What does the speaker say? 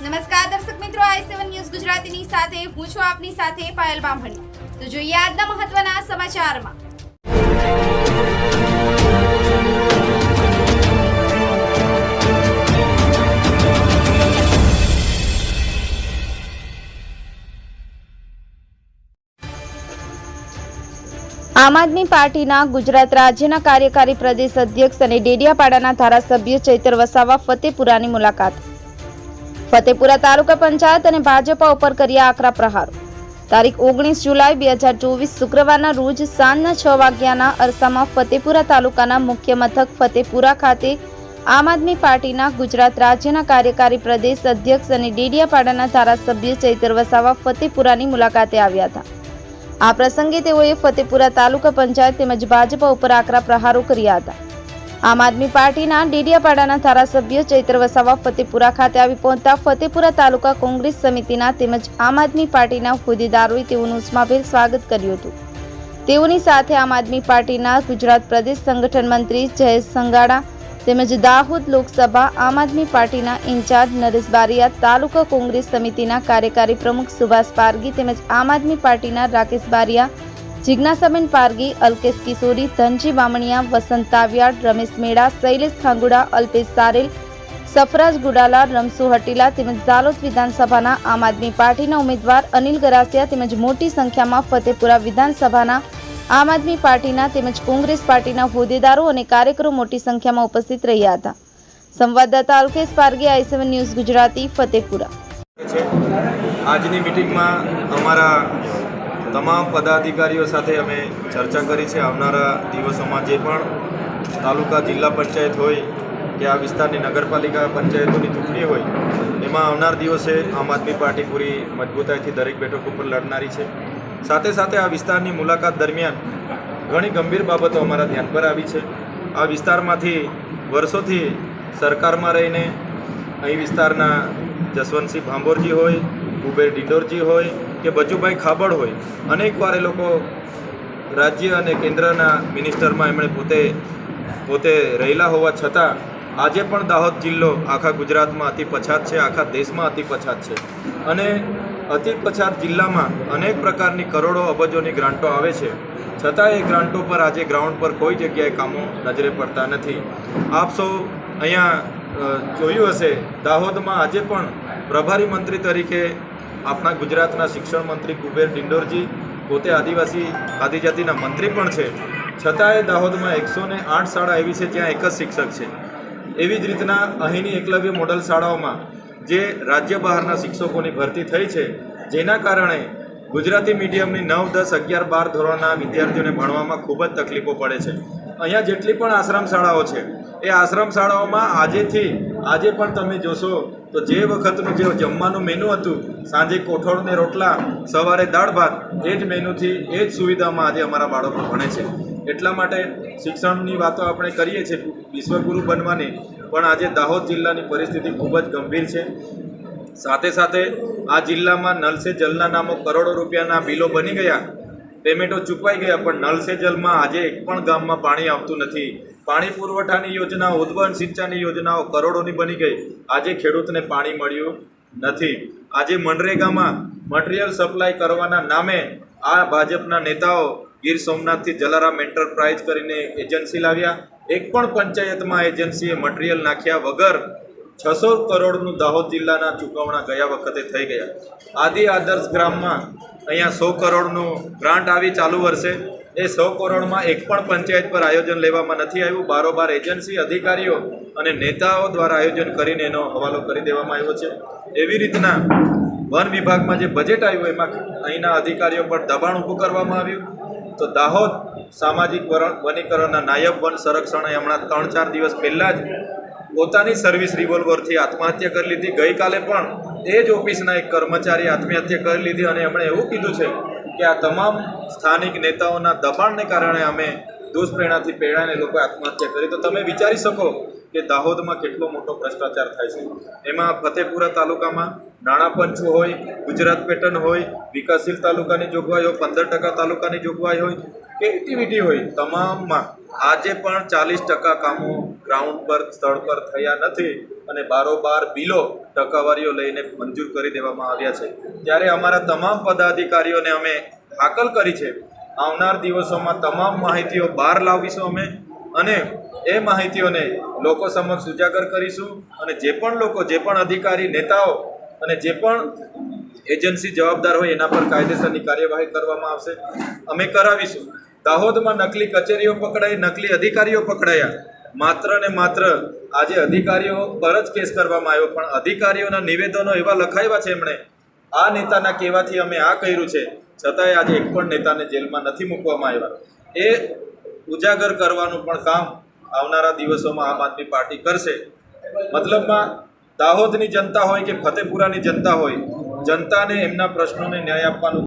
નમસ્કાર દર્શક મિત્રો, i7 ન્યૂઝ ગુજરાતીની સાથે હું છું આપની સાથે પાયલ બામણી। તો જોઈએ આજના મહત્વના સમાચારમાં। આમ આદમી પાર્ટીના ગુજરાત રાજ્યના કાર્યકારી પ્રદેશ અધ્યક્ષ અને ડેડિયાપાડાના ધારાસભ્ય ચૈતર વસાવા ફતેપુરાની મુલાકાત। ફતેપુરા તાલુકા પંચાયત અને ભાજપા ઉપર કર્યા આકરા પ્રહારો। તારીખ 19 જુલાઈ 2024 શુક્રવારના રોજ સાંજના 6 વાગ્યાના અરસામાં ફતેપુરા તાલુકાના મુખ્ય મથક ફતેપુરા ખાતે આમ આદમી પાર્ટીના ગુજરાત રાજ્યના કાર્યકારી પ્રદેશ અધ્યક્ષ અને ડેડિયાપાડાના ધારાસભ્ય ચૈતર વસાવા ફતેપુરાની મુલાકાતે આવ્યા હતા। આ પ્રસંગે તેઓએ ફતેપુરા તાલુકા પંચાયત તેમજ ભાજપા ઉપર આકરા પ્રહારો કર્યા હતા। આમ આદમી પાર્ટીના ડેડિયાપાડાના ધારાસભ્ય ચૈતર વસાવા ફતેપુરા ખાતે આવી પહોંચતા ફતેપુરા તાલુકા કોંગ્રેસ સમિતિના તેમજ આમ આદમી પાર્ટીના હોદ્દેદારોએ તેઓનું ઉષ્માભેર સ્વાગત કર્યું હતું। તેઓની સાથે આમ આદમી પાર્ટીના ગુજરાત પ્રદેશ સંગઠન મંત્રી જયેશ સંઘાડા તેમજ દાહોદ લોકસભા આમ આદમી પાર્ટીના ઇન્ચાર્જ નરેશ બારિયા, તાલુકા કોંગ્રેસ સમિતિના કાર્યકારી પ્રમુખ સુભાષ પારગી તેમજ આમ આદમી પાર્ટીના રાકેશ બારિયા, જિજ્ઞાસાબેન પારગી, અલ્કેશ કિશોરી, ધનજી બામણિયા, વસંત તાવિયાડ, રમેશ મેડા, શૈલેષ ખાંગુડા, અલ્પેશ સારેલ, સફરાજ ગુડાલા, રમસુ હટીલા તેમજ ઝાલોદ વિધાનસભાના આમ આદમી પાર્ટીના ઉમેદવાર અનિલ ગરાસિયા તેમજ મોટી સંખ્યામાં ફતેપુરા વિધાનસભાના આમ આદમી પાર્ટીના તેમજ કોંગ્રેસ પાર્ટીના હોદ્દેદારો અને કાર્યકરો મોટી સંખ્યામાં ઉપસ્થિત રહ્યા હતા। સંવાદદાતા અલ્કેશ પારગી, i7 ન્યૂઝ ગુજરાતી, ફતેપુરા। આજની મીટિંગમાં અમારા તમામ પદાધિકારીઓ સાથે અમે ચર્ચા કરી છે। આવનારા દિવસોમાં જે પણ તાલુકા જિલ્લા પંચાયત હોય કે આ વિસ્તારની નગરપાલિકા પંચાયતોની ચૂંટણી હોય એમાં આવનાર દિવસે આમ આદમી પાર્ટી પૂરી મજબૂતાઈથી દરેક બેઠક ઉપર લડનારી છે। સાથે સાથે આ વિસ્તારની મુલાકાત દરમિયાન ઘણી ગંભીર બાબતો અમારા ધ્યાન પર આવી છે। આ વિસ્તારમાંથી વર્ષોથી સરકારમાં રહીને અહીં વિસ્તારના જસવંતસિંહ ભાંભોરજી હોય, કુબેર ડિંડોરજી હોય કે બચુભાઈ ખાબડ હોય, અનેકવાર એ લોકો રાજ્ય અને કેન્દ્રના મિનિસ્ટરમાં એમણે પોતે રહેલા હોવા છતાં આજે પણ દાહોદ જિલ્લો આખા ગુજરાતમાં અતિ પછાત છે, આખા દેશમાં અતિ પછાત છે અને અતિ પછાત જિલ્લામાં અનેક પ્રકારની કરોડો અબજોની ગ્રાન્ટો આવે છે, છતાં એ ગ્રાન્ટો પર આજે ગ્રાઉન્ડ પર કોઈ જગ્યાએ કામો નજરે પડતા નથી। આપ સૌ અહીંયા જોયું હશે, દાહોદમાં આજે પણ પ્રભારી મંત્રી તરીકે આપણા ગુજરાતના શિક્ષણ મંત્રી કુબેર ડિંડોરજી પોતે આદિજાતિના મંત્રી પણ છે, છતાંય દાહોદમાં 108 શાળા એવી છે જ્યાં એક જ શિક્ષક છે। એવી જ રીતના અહીંની એકલવ્ય મોડલ શાળાઓમાં જે રાજ્ય બહારના શિક્ષકોની ભરતી થઈ છે, જેના કારણે ગુજરાતી મીડિયમની 9, 10, 11, 12 ધોરણના વિદ્યાર્થીઓને ભણવામાં ખૂબ જ તકલીફો પડે છે। અહીંયા જેટલી પણ આશ્રમ શાળાઓ છે એ આશ્રમ શાળાઓમાં આજે પણ તમે જોશો તો જે વખતનું જે જમવાનું મેનુ હતું, સાંજે કઠોળ ને રોટલા, સવારે દાળ ભાત, એ જ મેનુથી એ જ સુવિધામાં આજે અમારા બાળકો ભણે છે। એટલા માટે શિક્ષણની વાતો આપણે કરીએ છીએ વિશ્વગુરુ બનવાની, પણ આજે દાહોદ જિલ્લાની પરિસ્થિતિ ખૂબ જ ગંભીર છે। સાથે સાથે આ જિલ્લામાં નલ સે જલના નામો કરોડો રૂપિયાના બિલો બની ગયા, પેમેન્ટો ચૂકવાઈ ગયા, પણ નલ સે જલમાં આજે એક પણ ગામમાં પાણી આવતું નથી। પાણી પુરવઠાની યોજનાઓ, ઉદ્વહન સિંચાઈની યોજનાઓ કરોડોની બની ગઈ, આજે ખેડૂતને પાણી મળ્યું નથી। આજે મનરેગામાં મટીરિયલ સપ્લાય કરવાના નામે આ ભાજપના નેતાઓ ગીર સોમનાથથી જલારામ એન્ટરપ્રાઇઝ કરીને એજન્સી લાવ્યા, એક પણ પંચાયતમાં એજન્સીએ મટીરિયલ નાખ્યા વગર 600 કરોડનું દાહોદ જિલ્લાના ચૂકવણા ગયા વખતે થઈ ગયા। આદિ આદર્શ ગ્રામમાં અહીંયા 100 કરોડનું ગ્રાન્ટ આવી ચાલુ વર્ષે, એ 100 કરોડમાં એક પણ પંચાયત પર આયોજન લેવામાં નથી આવ્યું। બારોબાર એજન્સી અધિકારીઓ અને નેતાઓ દ્વારા આયોજન કરીને એનો હવાલો કરી દેવામાં આવ્યો છે। એવી રીતના વન વિભાગમાં જે બજેટ આવ્યું એમાં અહીંના અધિકારીઓ પર દબાણ ઊભું કરવામાં આવ્યું। તો દાહોદ સામાજિક વનીકરણના નાયબ વન સંરક્ષણે હમણાં 3-4 દિવસ પહેલાં જ પોતાની સર્વિસ રિવોલ્વરથી આત્મહત્યા કરી લીધી। ગઈકાલે પણ એ જ ઓફિસના એક કર્મચારીએ આત્મહત્યા કરી લીધી અને એમણે એવું કીધું છે કે આ તમામ સ્થાનિક નેતાઓના દબાણને કારણે અમે દુષ્પ્રેરણાથી પ્રેરણાને લોકોએ આત્મહત્યા કરી। તો તમે વિચારી શકો કે દાહોદમાં કેટલો મોટો ભ્રષ્ટાચાર થાય છે. એમાં ફતેપુરા તાલુકામાં નાણાં પંચ હોય, ગુજરાત પેટર્ન હોય, વિકાસશીલ તાલુકાની જોગવાઈ હોય, 15% તાલુકાની જોગવાઈ હોય કે એક્ટિવિટી હોય, તમામમાં આજે પણ 40% કામો ગ્રાઉન્ડ પર સ્થળ પર થયા નથી અને બારોબાર બિલો ટકાવારીઓ લઈને મંજૂર કરી દેવામાં આવ્યા છે. ત્યારે અમારા તમામ પદાધિકારીઓને અમે હાકલ કરી છે, આવનાર દિવસોમાં તમામ માહિતીઓ બહાર લાવીશું અમે અને એ માહિતીઓને લોકો સમક્ષ ઉજાગર કરીશું અને જે પણ લોકો, જે પણ અધિકારી, નેતાઓ અને જે પણ એજન્સી જવાબદાર હોય એના પર કાયદેસરની કાર્યવાહી કરવામાં આવશે, અમે કરાવીશું. દાહોદમાં નકલી કચેરીઓ પકડાઈ, નકલી અધિકારીઓ પકડાયા, માત્ર ને માત્ર આજે અધિકારીઓ પર જ કેસ કરવામાં આવ્યો, પણ અધિકારીઓના નિવેદનો એવા લખાવ્યા છે એમણે, આ નેતાના કહેવાથી અમે આ કર્યું છે, છતાંય આજે એક પણ નેતાને જેલમાં નથી મૂકવામાં આવ્યા. એ ઉજાગર કરવાનું પણ કામ આવનારા દિવસોમાં આમ આદમી પાર્ટી કરશે. મતલબમાં દાહોદની જનતા હોય કે ફતેપુરાની જનતા હોય, જનતાને એમના પ્રશ્નોને ન્યાય આપવાનું